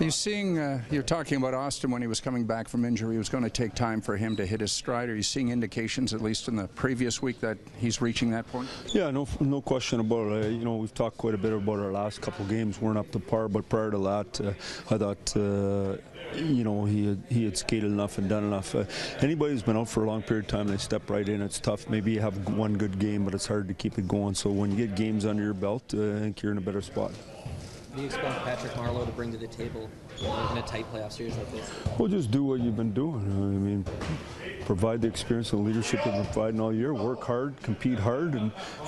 Are you seeing, you're talking about Austin when he was coming back from injury, it was going to take time for him to hit his stride. Are you seeing indications, at least in the previous week, that he's reaching that point? Yeah, no question about it. You know, we've talked quite a bit about our last couple of games weren't up to par, but prior to that, I thought, you know, he had skated enough and done enough. Anybody who's been out for a long period of time, they step right in. It's tough. Maybe you have one good game, but it's hard to keep it going. So when you get games under your belt, I think you're in a better spot. What do you expect Patrick Marleau to bring to the table in a tight playoff series like this? Well, just do what you've been doing. I mean, provide the experience and leadership you've been providing all year. Work hard, compete hard,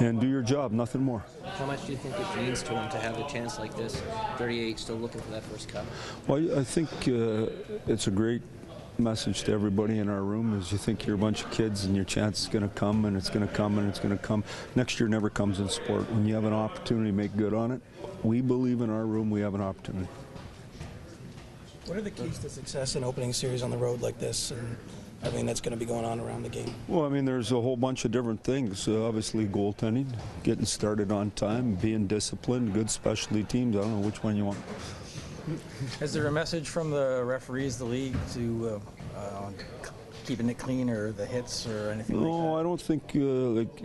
and do your job, nothing more. How much do you think it means to him to have a chance like this, 38, still looking for that first cup? Well, I think it's a great message to everybody in our room is you think you're a bunch of kids and your chance is going to come and it's going to come and it's going to come. Next year never comes in sport. When you have an opportunity to make good on it, we believe in our room we have an opportunity. What are the keys to success in opening series on the road like this and everything that's going to be going on around the game? Well, I mean, there's a whole bunch of different things. Obviously, goaltending, getting started on time, being disciplined, good specialty teams. I don't know which one you want. Is there a message from the referees, the league, to keeping it clean, or the hits, or anything like that? No, I don't think, like,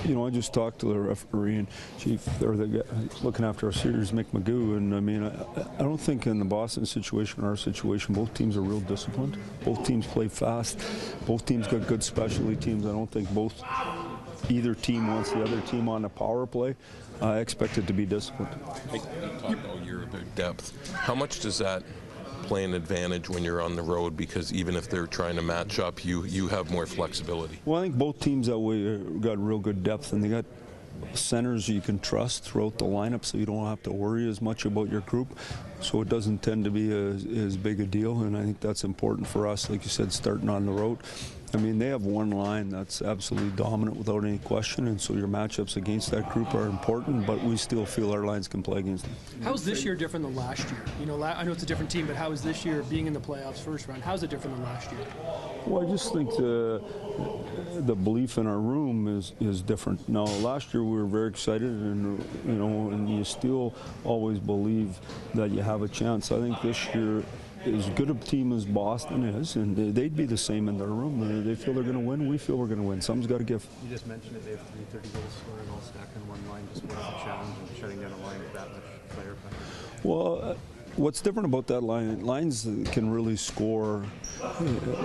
you know, I just talked to the referee and chief, or the guy looking after our series, Mick Magoo, and I mean, I don't think in the Boston situation or our situation, both teams are real disciplined. Both teams play fast. Both teams got good specialty teams. I don't think either team wants the other team on a power play. I expect it to be disciplined. You talked all year about depth. How much does that play an advantage when you're on the road? Because even if they're trying to match up, you have more flexibility. Well, I think both teams that way got real good depth, and they got centers you can trust throughout the lineup, so you don't have to worry as much about your group. So it doesn't tend to be as big a deal, and I think that's important for us, like you said, starting on the road. I mean, they have one line that's absolutely dominant without any question, and so your matchups against that group are important, but we still feel our lines can play against them. How is this year different than last year? You know, I know it's a different team, but how is this year being in the playoffs first round? How is it different than last year? Well, I just think the belief in our room is different. Now, last year we were very excited, and you know, and you still always believe that you have a chance. I think this year, as good a team as Boston is, and they'd be the same in their room. They feel they're going to win. We feel we're going to win. Something's got to give. You just mentioned it. They have 330 goals scoring all stacked in one line. Just what is the challenge in shutting down a line with that much player pressure? Well, what's different about that line? Lines can really score.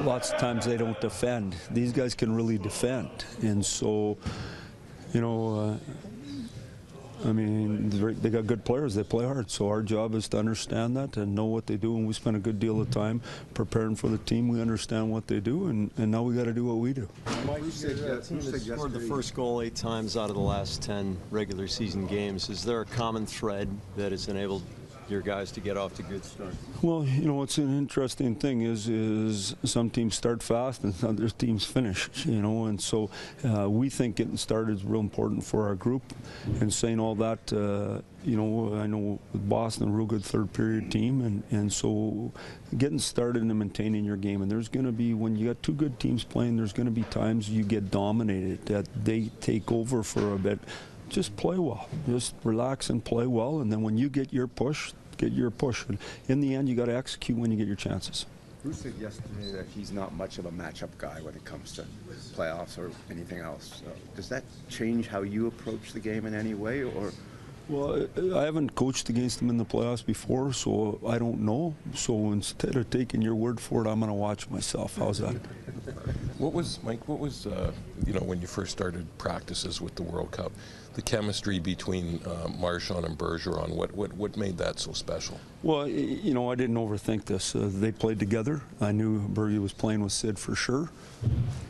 Lots of times they don't defend. These guys can really defend, and so, you know. I mean, they got good players. They play hard. So our job is to understand that and know what they do. And we spend a good deal of time preparing for the team. We understand what they do, and now we got to do what we do. Mike, your team has scored the first goal 8 times out of the last 10 regular season games. Is there a common thread that has enabled your guys to get off to good start? Well, you know, what's an interesting thing is some teams start fast and other teams finish, you know, and so we think getting started is real important for our group. And saying all that, you know, I know with Boston, a real good third period team, and so getting started and maintaining your game. And there's going to be, when you got two good teams playing, there's going to be times you get dominated, that they take over for a bit. Just play well. Just relax and play well, and then when you get your push, get your push. And in the end, you got to execute when you get your chances. Bruce said yesterday that he's not much of a matchup guy when it comes to playoffs or anything else. Does that change how you approach the game in any way, or? Well, I haven't coached against them in the playoffs before, so I don't know. So instead of taking your word for it, I'm going to watch myself. How's that? Mike, what was, you know, when you first started practices with the World Cup, the chemistry between Marchand and Bergeron, what made that so special? Well, you know, I didn't overthink this. They played together. I knew Bergie was playing with Sid for sure.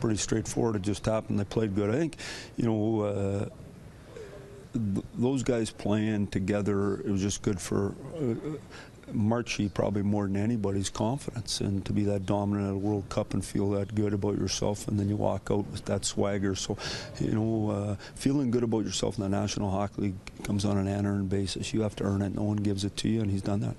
Pretty straightforward. It just happened. They played good. I think, you know, those guys playing together, it was just good for Marchie probably more than anybody's confidence, and to be that dominant at a World Cup and feel that good about yourself, and then you walk out with that swagger. So, you know, feeling good about yourself in the National Hockey League comes on an unearned basis. You have to earn it. No one gives it to you, and he's done that.